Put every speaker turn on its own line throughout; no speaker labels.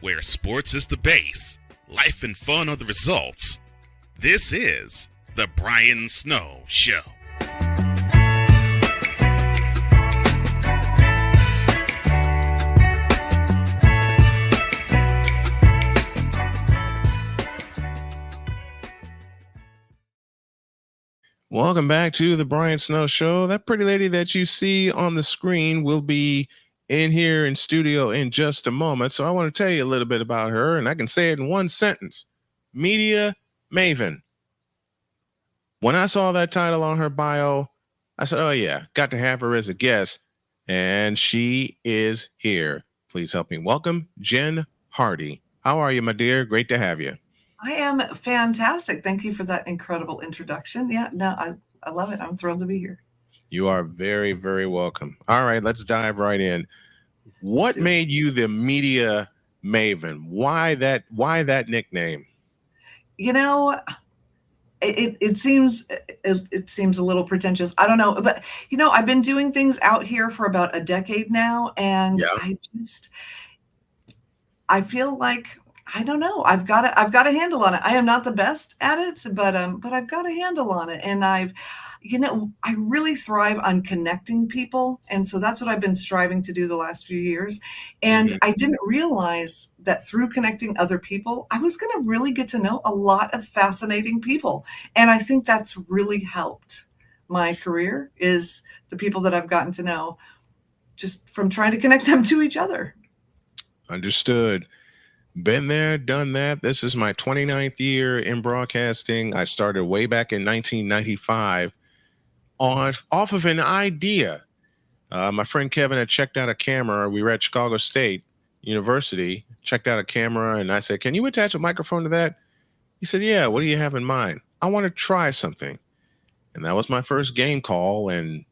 where sports is the base, life and fun are the results. This is The Brian Snow Show.
Welcome back to the Brian Snow Show. That pretty lady that you see on the screen will be in here in studio in just a moment. So I want to tell you a little bit about her, and I can say it in one sentence. Media Maven. When I saw that title on her bio, I said, oh yeah, got to have her as a guest, and she is here. Please help me welcome Jen Hardy. How are you, my dear? Great to have you.
I am fantastic. Thank you for that incredible introduction. Yeah, no, I love it. I'm thrilled to be here.
You are very, very welcome. All right, let's dive right in. What made you the Media Maven? Why that nickname?
You know, it seems a little pretentious. I don't know, but you know, I've been doing things out here for about a decade now, and I feel like, I don't know, I've got a handle on it. I am not the best at it, but I've got a handle on it, and I really thrive on connecting people, and so that's what I've been striving to do the last few years. And I didn't realize that through connecting other people, I was going to really get to know a lot of fascinating people, and I think that's really helped my career, is the people that I've gotten to know just from trying to connect them to each other.
Understood. Been there, done that. This is my 29th year in broadcasting. I started way back in 1995 off of an idea. My friend Kevin had checked out a camera. We were at Chicago State University, checked out a camera, and I said, can you attach a microphone to that? He said, yeah, what do you have in mind? I want to try something. And that was my first game call, and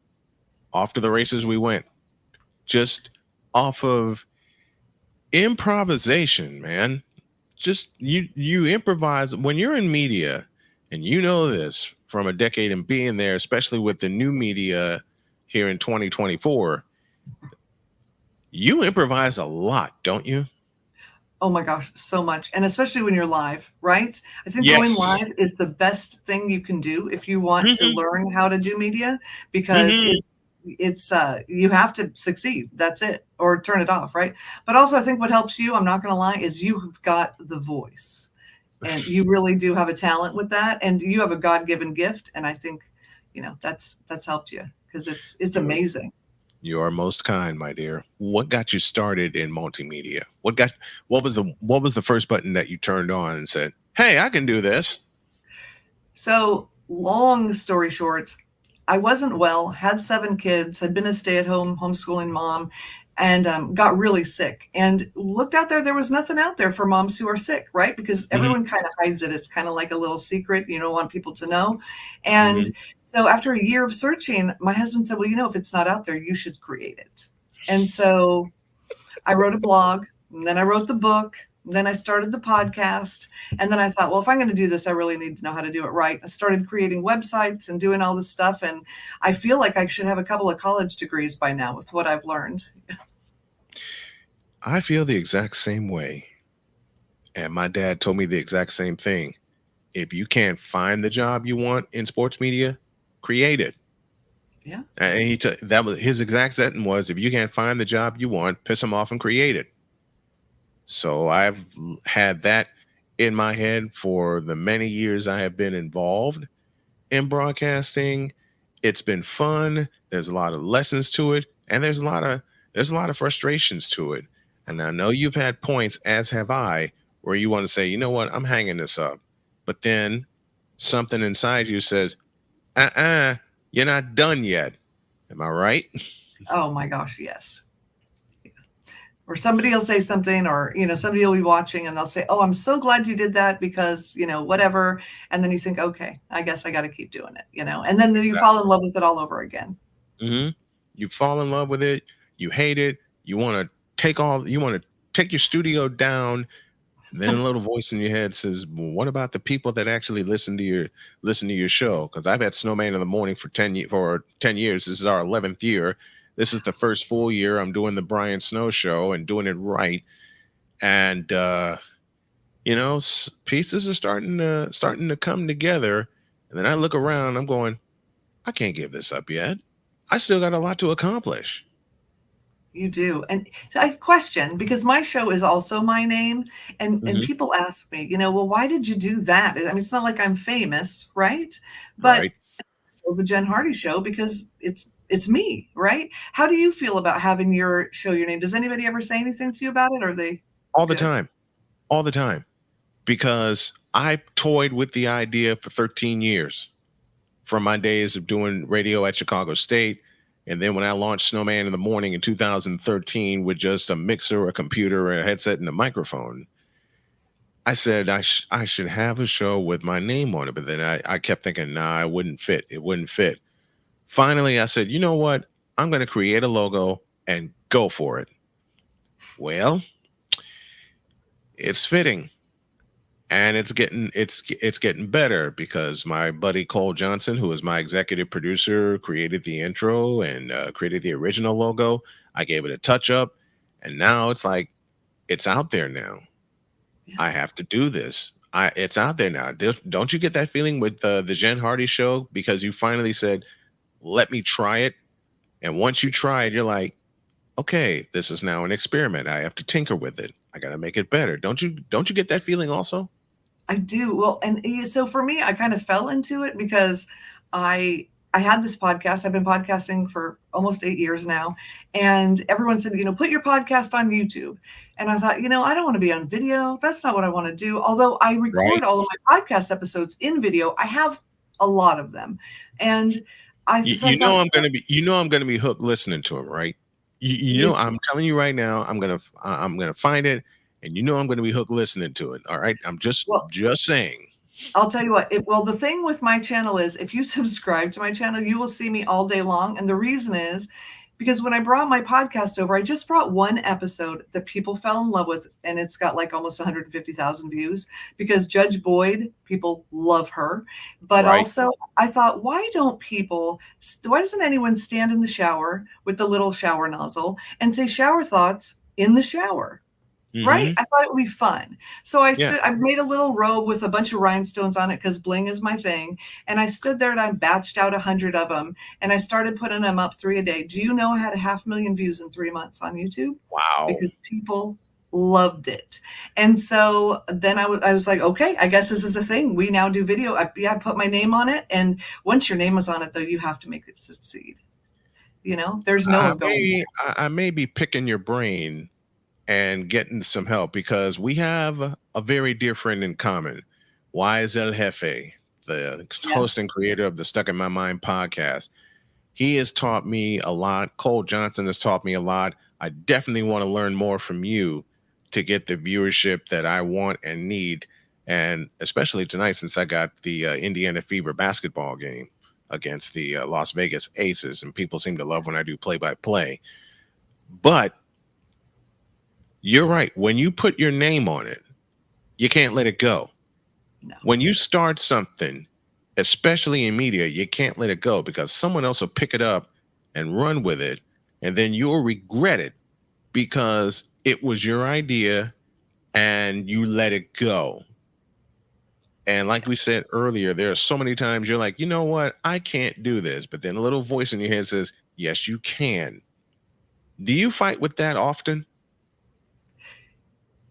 off to the races we went. Just off of improvisation, man. Just you improvise when you're in media, and you know this from a decade and being there, especially with the new media here in 2024. You improvise a lot, don't you?
Oh my gosh, so much. And especially when you're live, right? I think going live is the best thing you can do if you want to learn how to do media, because it's you have to succeed. That's it. Or turn it off, right? But also, I think what helps you, I'm not going to lie, is you've got the voice, and you really do have a talent with that, and you have a God-given gift. And I think, you know, that's helped you, because it's amazing.
You are most kind, my dear. What got you started in multimedia? What was the first button that you turned on and said, hey, I can do this?
So, long story short, I wasn't well, had 7 kids, had been a stay-at-home homeschooling mom, and got really sick, and looked out there. There was nothing out there for moms who are sick, right? Because everyone kind of hides it. It's kind of like a little secret. You don't want people to know. And so after a year of searching, my husband said, well, you know, if it's not out there, you should create it. And so I wrote a blog, and then I wrote the book, and then I started the podcast. And then I thought, well, if I'm going to do this, I really need to know how to do it right. I started creating websites and doing all this stuff. And I feel like I should have a couple of college degrees by now with what I've learned.
I feel the exact same way. And my dad told me the exact same thing. If you can't find the job you want in sports media, create it.
Yeah.
And that was his exact sentence was, if you can't find the job you want, piss them off and create it. So I've had that in my head for the many years I have been involved in broadcasting. It's been fun. There's a lot of lessons to it, and there's a lot of frustrations to it. And I know you've had points, as have I, where you want to say, you know what, I'm hanging this up. But then something inside you says, you're not done yet. Am I right?
Oh my gosh, yes. Or somebody will say something, or, you know, somebody will be watching and they'll say, oh, I'm so glad you did that because, you know, whatever. And then you think, okay, I guess I got to keep doing it, you know, and then you fall in love with it all over again.
You fall in love with it. You hate it. You want to take your studio down. And then a little voice in your head says, well, what about the people that actually listen to your show? Because I've had Snowman in the Morning for 10 years. This is our 11th year. This is the first full year I'm doing the Brian Snow Show and doing it right. And pieces are starting to come together. And then I look around, I'm going, I can't give this up yet. I still got a lot to accomplish.
You do. And so I question, because my show is also my name, and
Hmm.
people ask me, well, why did you do that? I mean, it's not like I'm famous, right? But
Right.
it's still the Jen Hardy Show because it's me, right? How do you feel about having your show your name? Does anybody ever say anything to you about it, or are they
All the
good?
time. All the time. Because I toyed with the idea for 13 years from my days of doing radio at Chicago State. And then when I launched Snowman in the Morning in 2013 with just a mixer, a computer, a headset, and a microphone, I said I should have a show with my name on it. But then I kept thinking, nah, it wouldn't fit. It wouldn't fit. Finally, I said, you know what? I'm going to create a logo and go for it. Well, it's fitting. And it's getting better because my buddy Cole Johnson, who is my executive producer, created the intro and created the original logo. I gave it a touch up, and now it's like it's out there now.
Yeah,
I have to do this. It's out there now. Don't you get that feeling with the Jen Hardy show because you finally said, "Let me try it," and once you try it, you're like, "Okay, this is now an experiment. I have to tinker with it. I got to make it better." Don't you get that feeling also?
I do. Well, and so for me, I kind of fell into it because I had this podcast. I've been podcasting for almost 8 years now, and everyone said, put your podcast on YouTube. And I thought, I don't want to be on video. That's not what I want to do. Although I
Right.
record all of my podcast episodes in video, I have a lot of them, and
You,
so I
you know
thought,
I'm gonna be hooked listening to him, right? I'm telling you right now, I'm gonna find it, and I'm gonna be hooked listening to it. All right, I'm just
well,
just saying.
I'll tell you what, well, the thing with my channel is if you subscribe to my channel, you will see me all day long. And the reason is because when I brought my podcast over, I just brought one episode that people fell in love with, and it's got like almost 150,000 views because Judge Boyd, people love her. But
Right.
also, I thought, why doesn't anyone stand in the shower with the little shower nozzle and say shower thoughts in the shower? Right?
Hmm.
I thought it would be fun. So
Yeah.
I made a little robe with a bunch of rhinestones on it because bling is my thing. And I stood there and I batched out 100 of them and I started putting them up 3 a day. Do you know I had 500,000 views in 3 months on YouTube?
Wow.
Because people loved it. And so then I was like, okay, I guess this is a thing. We now do video. I put my name on it. And once your name is on it, though, you have to make it succeed. There's
I
no going
may
back.
I may be picking your brain and getting some help because we have a very dear friend in common. Why is El Jefe, the
Yeah.
host and creator of the Stuck in My Mind podcast? He has taught me a lot. Cole Johnson has taught me a lot. I definitely want to learn more from you to get the viewership that I want and need. And especially tonight, since I got the Indiana Fever basketball game against the Las Vegas Aces, and people seem to love when I do play by play. But you're right. When you put your name on it, you can't let it go.
No.
When you start something, especially in media, you can't let it go because someone else will pick it up and run with it. And then you'll regret it because it was your idea and you let it go. And like we said earlier, there are so many times you're like, you know what? I can't do this. But then a little voice in your head says, yes, you can. Do you fight with that often?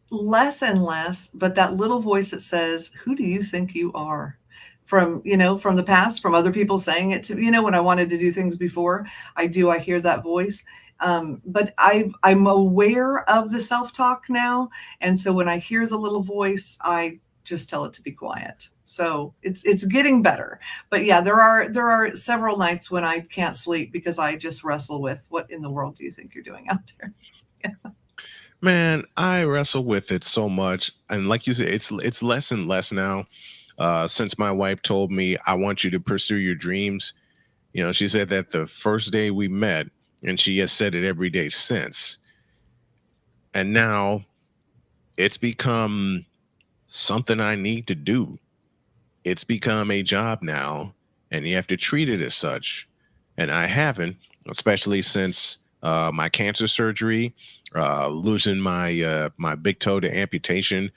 Less and less, but that little voice that says, "Who do you think you are?" From the past, from other people saying it to me, when I wanted to do things before, I hear that voice. But I'm aware of the self-talk now. And so when I hear the little voice, I just tell it to be quiet. So it's getting better. But yeah, there are several nights when I can't sleep because I just wrestle with what in the world do you think you're doing out there?
Man, I wrestle with it so much. And like you said, it's less and less now. Since my wife told me I want you to pursue your dreams. She said that the first day we met, and she has said it every day since. And now it's become something I need to do. It's become a job now, and you have to treat it as such. And I haven't, especially since my cancer surgery, losing my big toe to amputation,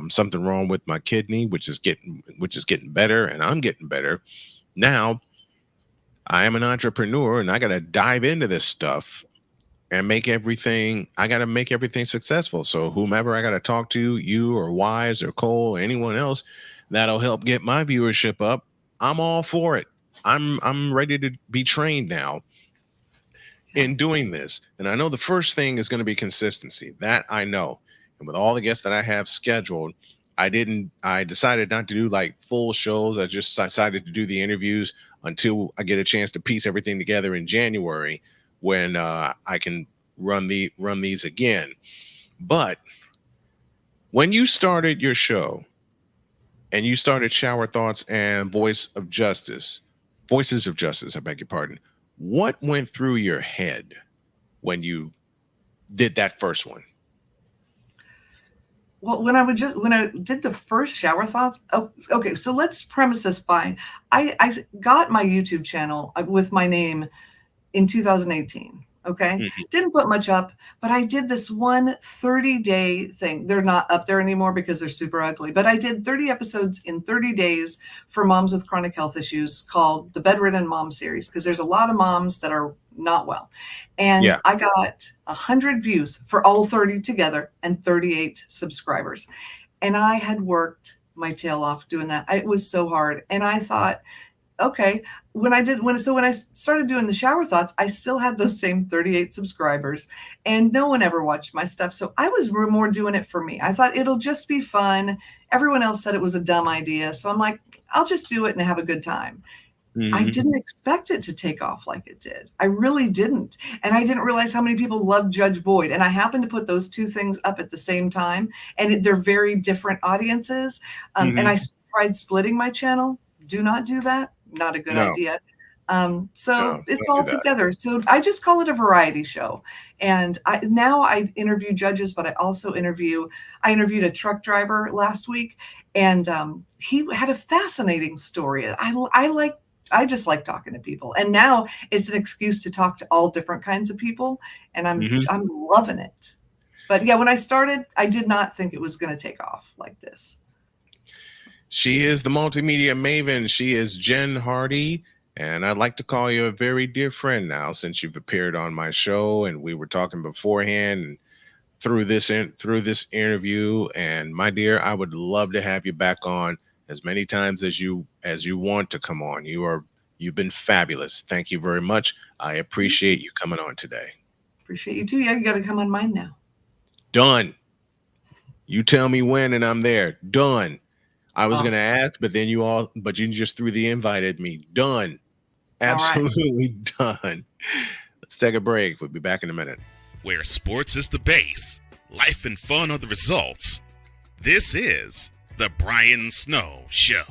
something wrong with my kidney, which is getting better, and I'm getting better. Now I am an entrepreneur, and I got to dive into this stuff and make everything. I got to make everything successful. So whomever I got to talk to, you or Wise or Cole or anyone else that'll help get my viewership up, I'm all for it. I'm ready to be trained now in doing this. And I know the first thing is going to be consistency. That I know. And with all the guests that I have scheduled, I decided not to do like full shows. I just decided to do the interviews until I get a chance to piece everything together in January, when I can run these again. But when you started your show and you started Shower Thoughts and Voices of Justice, I beg your pardon, what went through your head when you did that first one?
Well, when I did the first Shower Thoughts, okay, so let's premise this by, I got my YouTube channel with my name in 2018. Okay.
Mm-hmm.
Didn't put much up, but I did this one 30-day thing. They're not up there anymore because they're super ugly, but I did 30 episodes in 30 days for moms with chronic health issues, called the Bedridden Mom series, because there's a lot of moms that are not well. And I got 100 views for all 30 together and 38 subscribers. And I had worked my tail off doing that. It was so hard. And I thought, okay, when I started doing the Shower Thoughts, I still had those same 38 subscribers, and no one ever watched my stuff. So I was more doing it for me. I thought it'll just be fun. Everyone else said it was a dumb idea. So I'm like, I'll just do it and have a good time. Mm-hmm. I didn't expect it to take off like it did. I really didn't. And I didn't realize how many people love Judge Boyd. And I happened to put those two things up at the same time. And they're very different audiences. And I tried splitting my channel. Do not do that. Not a good idea. It's all together. So I just call it a variety show. And now I interview judges, but I interviewed a truck driver last week, and he had a fascinating story. I just like talking to people. And now it's an excuse to talk to all different kinds of people. And I'm loving it. But yeah, when I started, I did not think it was going to take off like this.
She is the multimedia maven. She is Jen Hardy, and I'd like to call you a very dear friend now, since you've appeared on my show, and we were talking beforehand and through this interview. And my dear, I would love to have you back on as many times as you want to come on. You've been fabulous. Thank you very much. I appreciate you coming on today.
Appreciate you too. Yeah, you got to come on mine now.
Done. You tell me when, and I'm there. Done. I was going to ask, but you just threw the invite at me. Done. Absolutely done. Let's take a break. We'll be back in a minute.
Where sports is the base, life and fun are the results. This is the Brian Snow Show.